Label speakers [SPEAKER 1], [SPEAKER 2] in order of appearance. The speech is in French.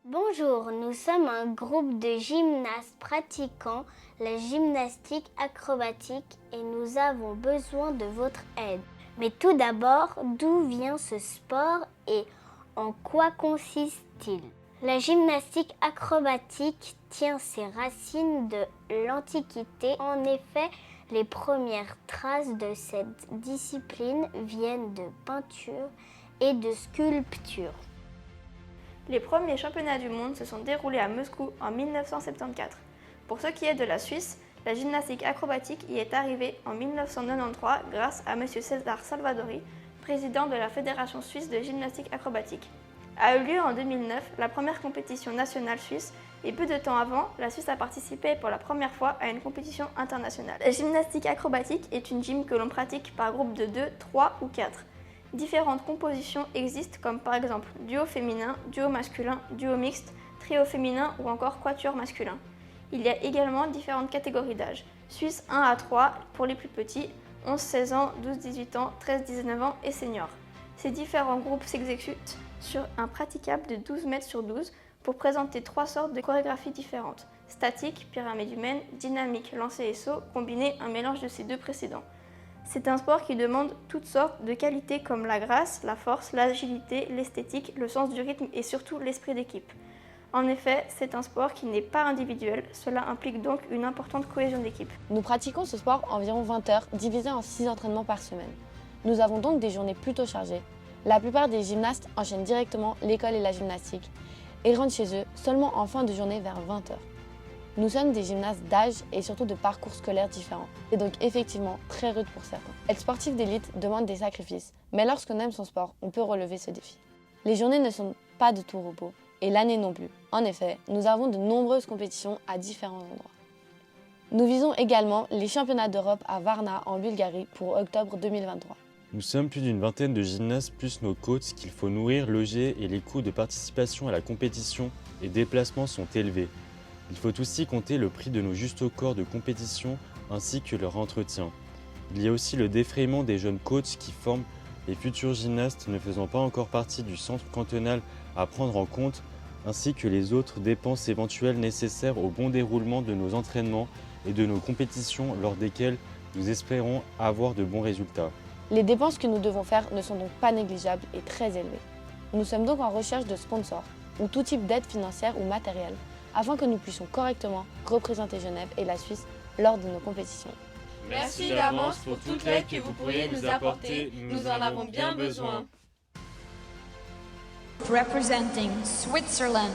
[SPEAKER 1] Bonjour, nous sommes un groupe de gymnastes pratiquant la gymnastique acrobatique et nous avons besoin de votre aide. Mais tout d'abord, d'où vient ce sport et en quoi consiste-t-il? La gymnastique acrobatique tient ses racines de l'Antiquité. En effet, les premières traces de cette discipline viennent de peinture et de sculpture.
[SPEAKER 2] Les premiers championnats du monde se sont déroulés à Moscou en 1974. Pour ce qui est de la Suisse, la gymnastique acrobatique y est arrivée en 1993 grâce à M. César Salvadori, président de la Fédération suisse de gymnastique acrobatique. A eu lieu en 2009 la première compétition nationale suisse et peu de temps avant, la Suisse a participé pour la première fois à une compétition internationale. La gymnastique acrobatique est une gym que l'on pratique par groupe de 2, 3 ou 4. Différentes compositions existent comme par exemple duo féminin, duo masculin, duo mixte, trio féminin ou encore quatuor masculin. Il y a également différentes catégories d'âge. Suisse 1 à 3 pour les plus petits, 11-16 ans, 12-18 ans, 13-19 ans et seniors. Ces différents groupes s'exécutent sur un praticable de 12 mètres sur 12 pour présenter 3 sortes de chorégraphies différentes. Statique, pyramide humaine, dynamique, lancer et saut, combiné un mélange de ces deux précédents. C'est un sport qui demande toutes sortes de qualités comme la grâce, la force, l'agilité, l'esthétique, le sens du rythme et surtout l'esprit d'équipe. En effet, c'est un sport qui n'est pas individuel, cela implique donc une importante cohésion d'équipe.
[SPEAKER 3] Nous pratiquons ce sport environ 20 heures, divisé en 6 entraînements par semaine. Nous avons donc des journées plutôt chargées. La plupart des gymnastes enchaînent directement l'école et la gymnastique et rentrent chez eux seulement en fin de journée vers 20 heures. Nous sommes des gymnastes d'âge et surtout de parcours scolaires différents. C'est donc effectivement très rude pour certains. Être sportif d'élite demande des sacrifices, mais lorsqu'on aime son sport, on peut relever ce défi. Les journées ne sont pas de tout repos, et l'année non plus. En effet, nous avons de nombreuses compétitions à différents endroits. Nous visons également les championnats d'Europe à Varna en Bulgarie pour octobre 2023.
[SPEAKER 4] Nous sommes plus d'une vingtaine de gymnastes plus nos coachs qu'il faut nourrir, loger et les coûts de participation à la compétition et déplacements sont élevés. Il faut aussi compter le prix de nos justes corps de compétition ainsi que leur entretien. Il y a aussi le défraiement des jeunes coachs qui forment les futurs gymnastes ne faisant pas encore partie du centre cantonal à prendre en compte, ainsi que les autres dépenses éventuelles nécessaires au bon déroulement de nos entraînements et de nos compétitions lors desquelles nous espérons avoir de bons résultats.
[SPEAKER 3] Les dépenses que nous devons faire ne sont donc pas négligeables et très élevées. Nous sommes donc en recherche de sponsors ou tout type d'aide financière ou matérielle afin que nous puissions correctement représenter Genève et la Suisse lors de nos compétitions.
[SPEAKER 5] Merci d'avance pour toute l'aide que vous pourriez nous apporter, nous en avons bien besoin.
[SPEAKER 6] Representing Switzerland.